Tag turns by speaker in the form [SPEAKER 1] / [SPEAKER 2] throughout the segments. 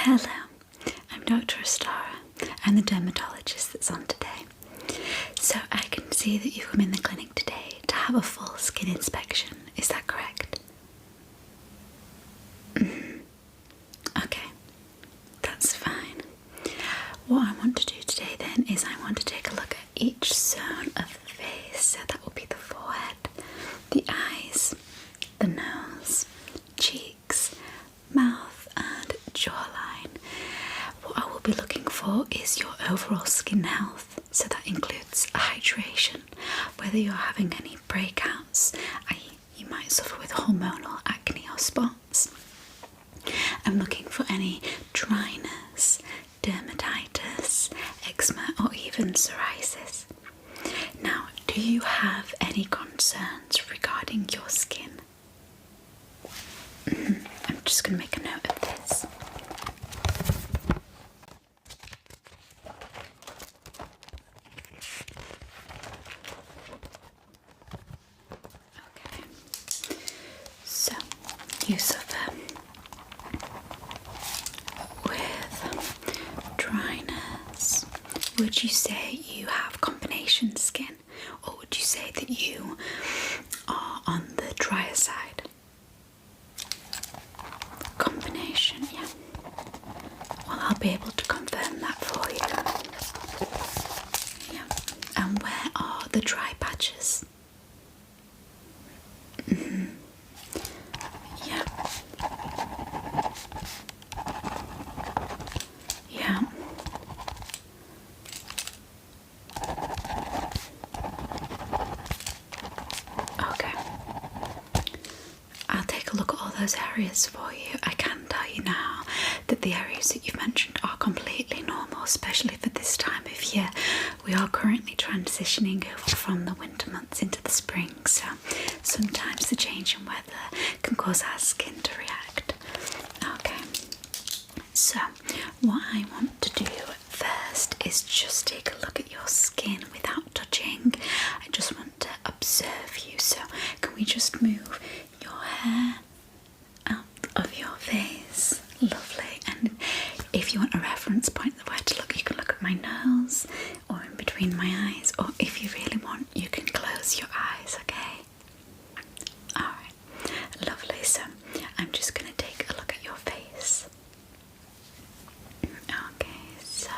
[SPEAKER 1] Hello, I'm Dr. Astara. I'm the dermatologist that's on today. So I can see that you've come in the clinic today to have a full skin inspection. Is that correct? Okay, that's fine. What I want to do today then is I want to take a look at each zone of the face. So that will be the forehead, the eyes, the nose, cheeks, mouth and jawline. What I will be looking for is your overall skin health. So that includes hydration, whether you're having any breakouts, i.e. you might suffer with hormonal acne or spots. I'm looking for any dryness, dermatitis, eczema or even psoriasis. Now, do you have any concerns regarding your skin? I'm just going to make a note of this. Okay, so you suffer with dryness. Would you say you have combination skin, or would you say that you are on the drier side? Combination, yeah. Well, I'll be able to confirm that for you. Yeah. And where are the dry patches? Yeah. Yeah. Okay. I'll take a look at all those areas for you. I can tell you now that the areas that you've mentioned are completely normal, especially for this time of year. We are currently transitioning over from the winter months into the spring, so sometimes the change in weather can cause our skin to react. Okay, so what I want to do first is just take a look at your skin without touching. I just want to observe you, so can we just move your hair out of your face? Lovely. And if you want a reference point of where to look, you can look at my nose or in between my eyes, or if you really want, you can close your eyes, okay? Alright, lovely. So I'm just going to take a look at your face. Okay, so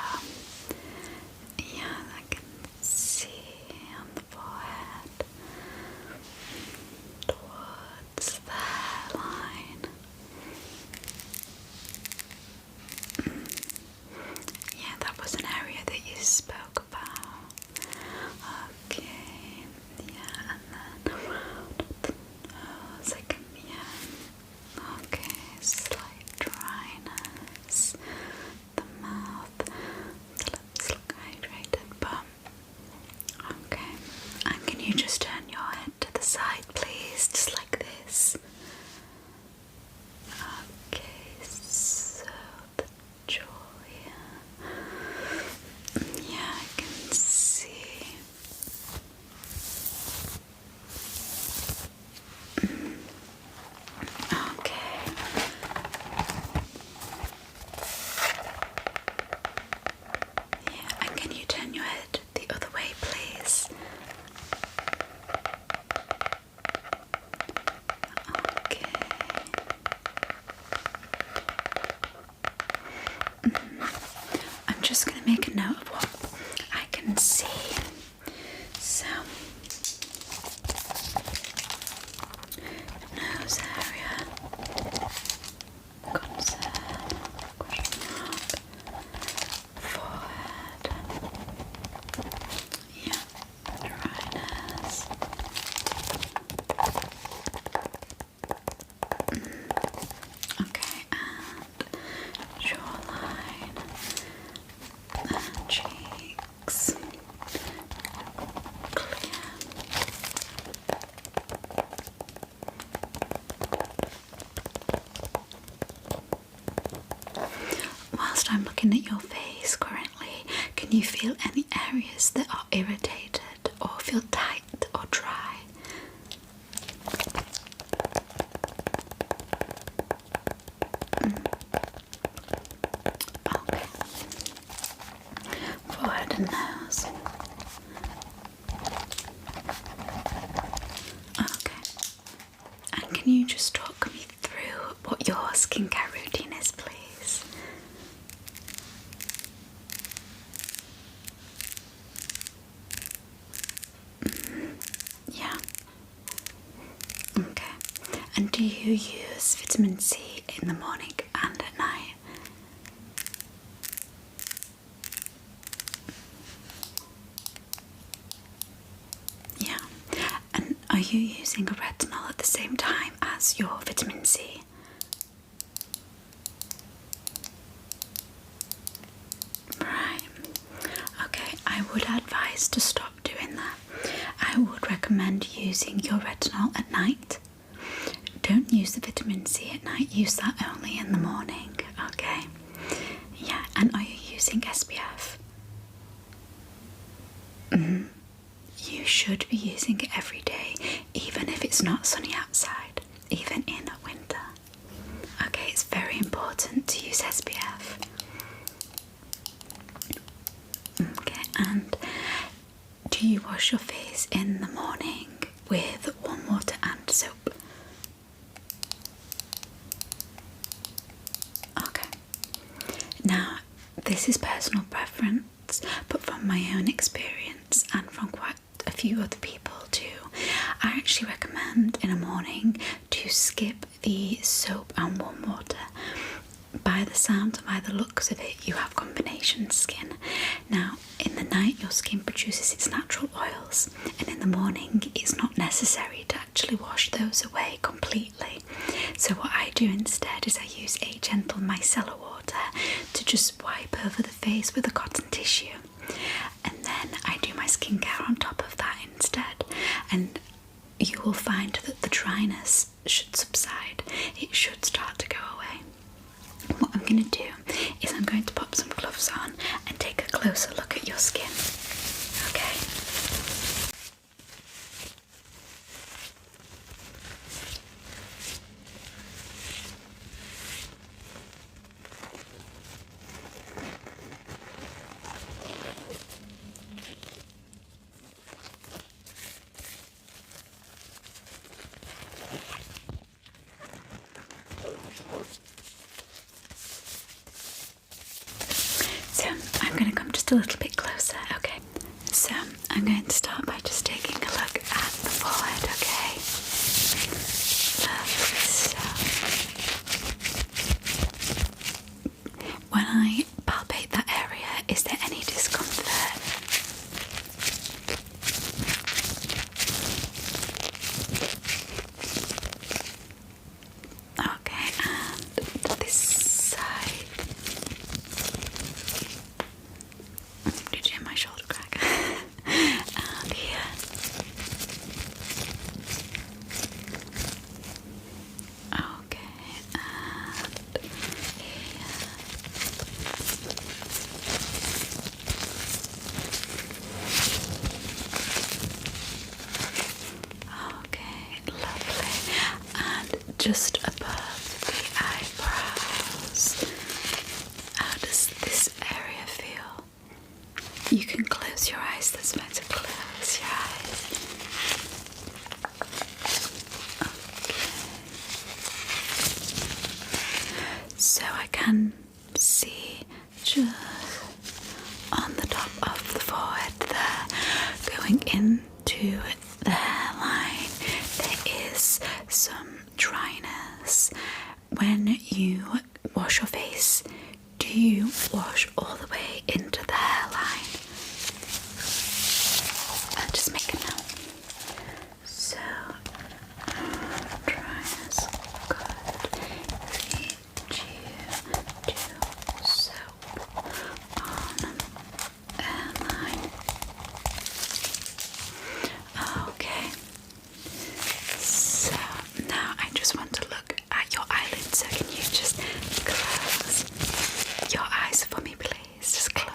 [SPEAKER 1] yeah, I can see on the forehead towards the hairline. Yeah, that was an area that you spoke about. Okay, yeah, and then around the nose, yeah. Okay, slight dryness. The mouth, the lips look hydrated, but okay. And can you just turn your head to the side, please, just like this? Okay, so the jaw here. Yeah, I can see. Okay. Yeah, and can you turn your head the other way, please? Okay. I'm just going to make a note of what I can see. So, nose area, concern, question mark, forehead, yeah, dryness. Okay, and jawline and cheeks. Clear. Whilst I'm looking at your face currently, can you feel any areas that are irritated or feel tight or dry? you use vitamin C in the morning and at night? Yeah. And are you using a retinol at the same time as your vitamin C? Right. Okay, I would advise to stop doing that. I would recommend using your retinol at night. Don't use the vitamin C at night, use that only in the morning, okay? Yeah, and are you using SPF? You should be using it every day, even if it's not sunny outside, even in winter. Okay, it's very important to use SPF. Okay, and do you wash your face in the morning with warm water and soap? Okay. Now, this is personal preference, but from my own experience and from quite a few other people too, I actually recommend in the morning to skip the soap and warm water. By the sound and by the looks of it, you have combination skin. Now, in the night, your skin produces its natural oils, and in the morning, it's not necessary to actually wash those away completely. So what I do instead is I use a gentle micellar water to just wipe over the face with a cotton tissue, and then I do my skincare on top of that instead, and you will find that the dryness should subside. It should start to go away. What I'm going to do is I'm going to pop some gloves on and take a closer look at your skin. Okay? So I'm going to come just a little bit closer, okay? So I'm going to start by just taking a look at the forehead, okay? Lovely. So when I palpate that area, is there any discomfort? Okay, and this side. Did you hear my shoulder crack? And here. Okay, and here. Okay, lovely. And just above the eyebrows, how does this area feel? You can close your eyes, that's meant to close your eyes. Okay. So I can see just on the top of the forehead there, going into the hairline, there is some dryness. When you wash your face, do you wash all the way into the hairline? And just make a note. So, dryness, good. Need you to soap on hairline. Okay. So now I just want to look at your eyelids. So can you just close your eyes for me, please? Just close.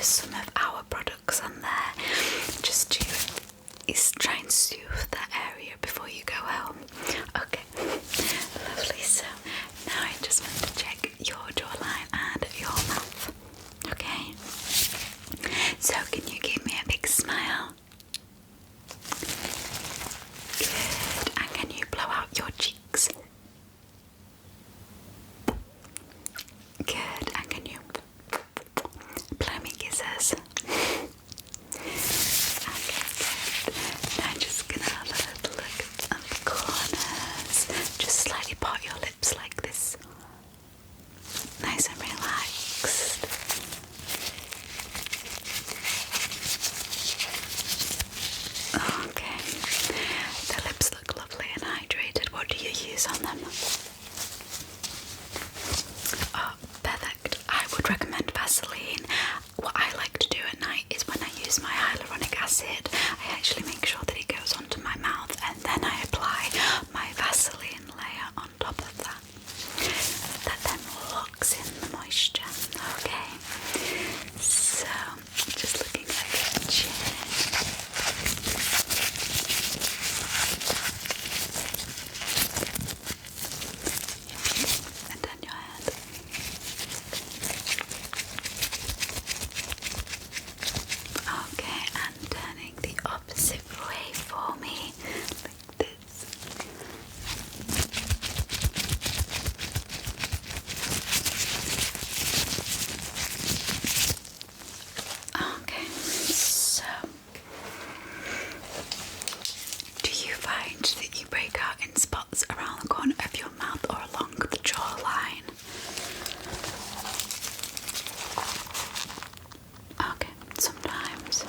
[SPEAKER 1] use some of our products on there just to try and soothe that area before you go home. Okay, lovely. So now I just want to check your jawline and your mouth. Okay, so can you give me a big smile? Good. And can you blow out your cheeks? Good. And can you blow me kisses? Okay, good. Now I'm just gonna have a little look at the corners. Just slightly part your lips like this. Nice and relaxed. Okay. The lips look lovely and hydrated. What do you use on them? Oh, perfect. I would recommend Vaseline. What I like to do at night is when I use my hyaluronic acid, I actually make sure that it goes onto my mouth and then I apply my Vaseline layer on top of that. That then locks in the moisture. Okay. So, just looking at your chin. And then your head. Okay, and turning the opposite way for me, like this. Okay, so do you find that you break out in spots around the corner of your mouth or along the jawline? Okay, sometimes.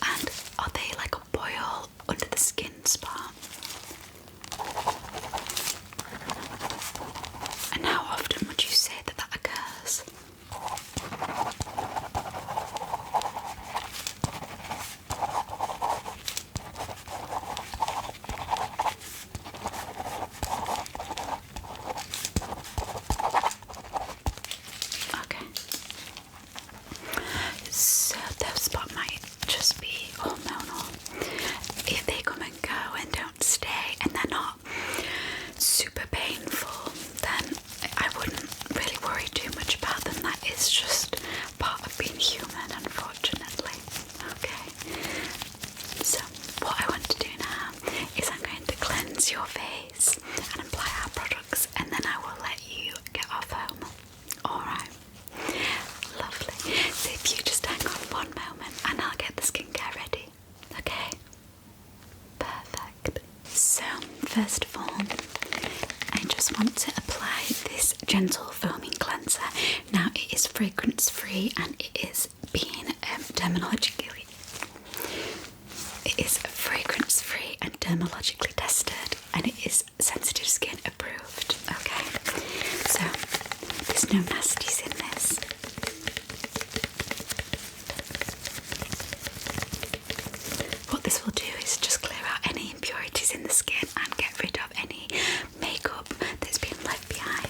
[SPEAKER 1] And are they like a boil under the skin spot? And how often would you say that that occurs? Okay. So that spot might just be hormonal. If they come and go and don't stay and they're not super painful, then I wouldn't really worry too much about them. That is just part of being human, unfortunately. Okay. So what I want to do now is I'm going to cleanse your face and apply our products and then I will let you get off home. Alright. Lovely. So if you just hang on one moment and I'll get the skincare ready. Okay? Perfect. So first of all, I just want to apply this gentle foaming cleanser. Now it is fragrance free and it is being dermatologically tested and it is sensitive skin approved. Okay, so there's no nasties in this. What this will do is just clear out any impurities in the skin and get rid of any makeup that's been left behind.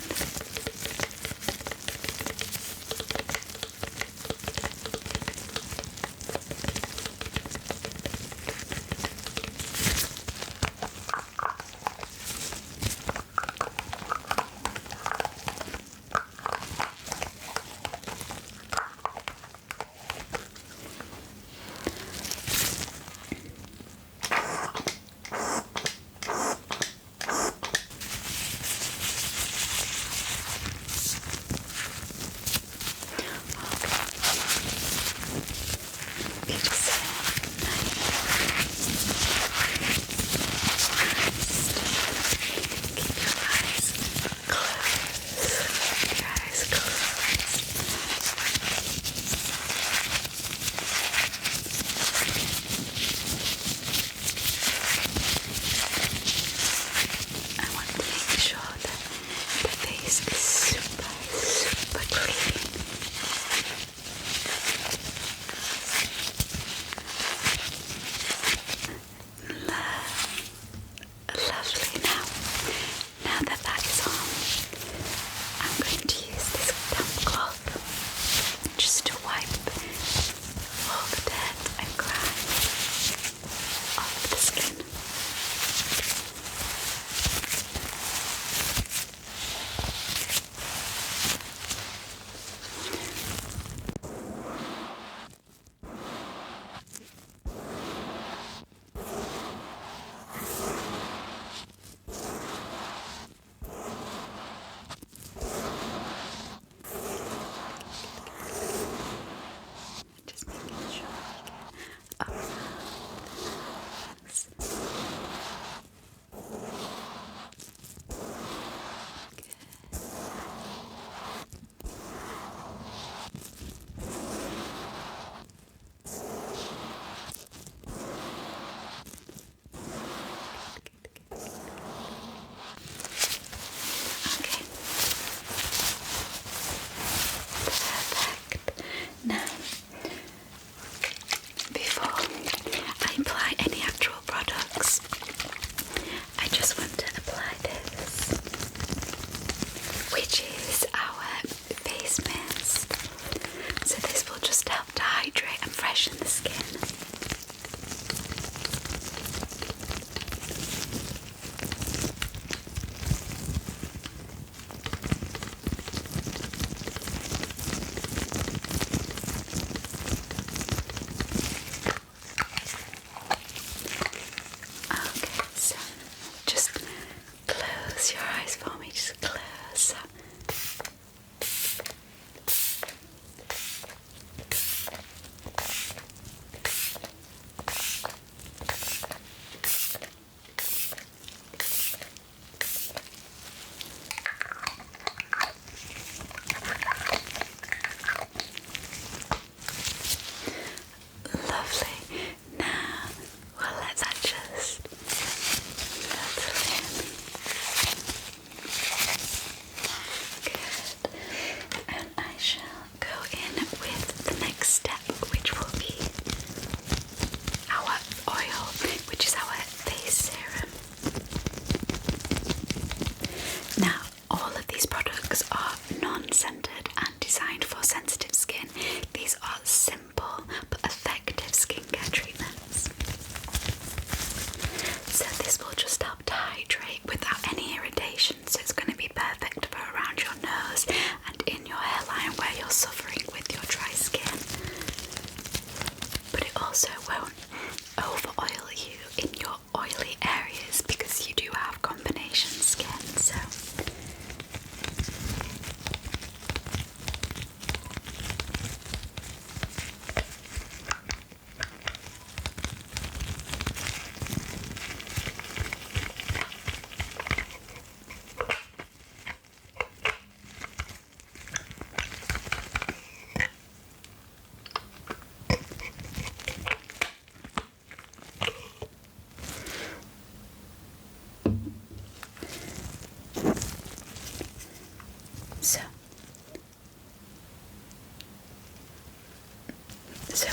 [SPEAKER 1] So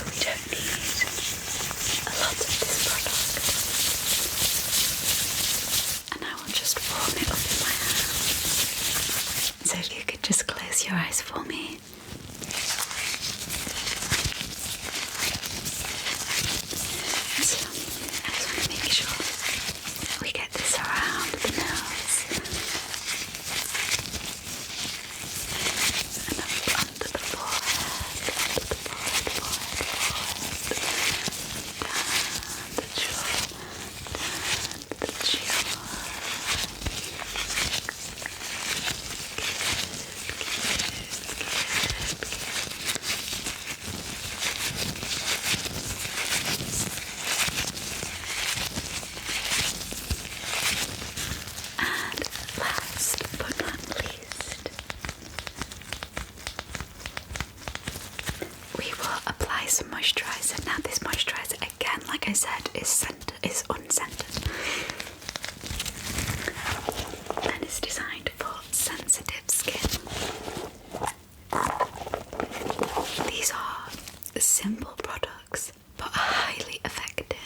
[SPEAKER 1] we don't need a lot of this product, and I will just warm it up in my hand. So if you could just close your eyes for me. So I just want to make sure we get this around the nose and up under the forehead, down the jaw, down the chin. And last but not least, we will apply some moisturiser. Now this moisturiser, again, like I said, is unscented and is designed for sensitive skin. These are simple products but are highly effective.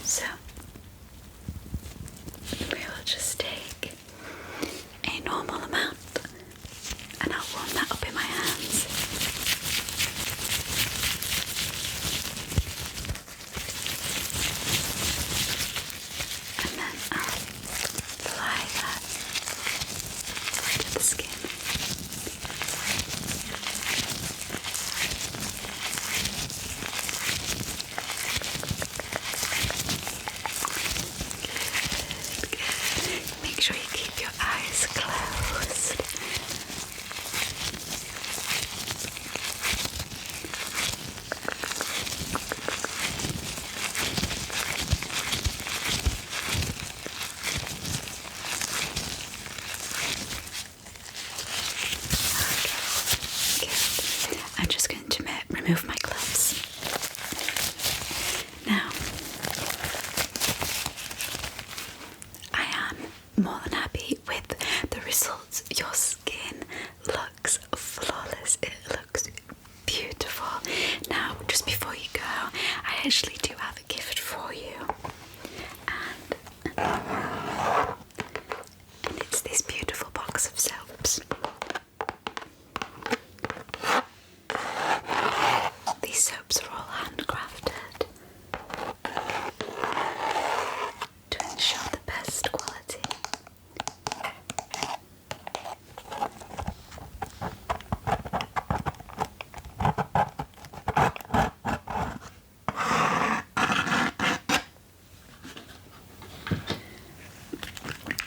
[SPEAKER 1] So we will just take a normal amount and I'll warm that up in my hands. And then I'll apply that to the skin. Good. Make sure you keep your eyes closed. Okay, good. I'm just going to remove my gloves. Now, I am more than happy with the results. Your skin looks flawless. It looks beautiful. Now, just before you go, I actually do have a gift for you. And it's this beautiful box of soaps. These soaps are all handcrafted to ensure the best quality.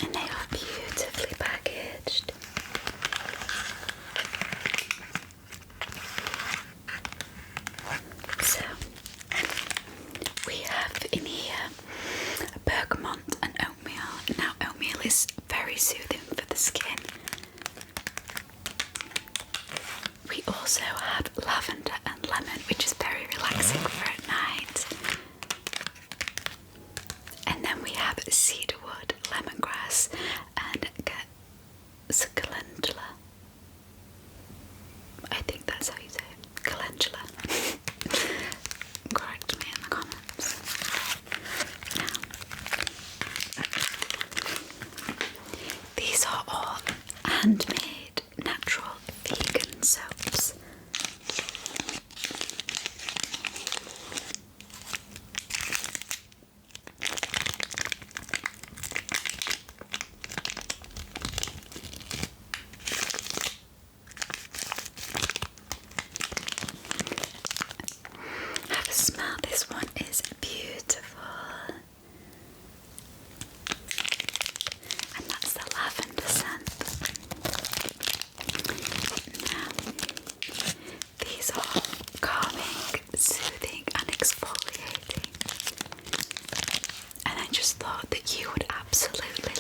[SPEAKER 1] And they are beautifully packaged. So, we have in here bergamot and oatmeal. Now, oatmeal is very soothing for the skin. We also have lavender and lemon, which is very relaxing for at night. And then we have cedarwood, lemongrass, and calendula. I think that's how you say it. Calendula. Correct me in the comments. Now, these are all handmade, natural, vegan soaps. Have a smell. This one is beautiful. And that's the lavender scent. just thought that you would absolutely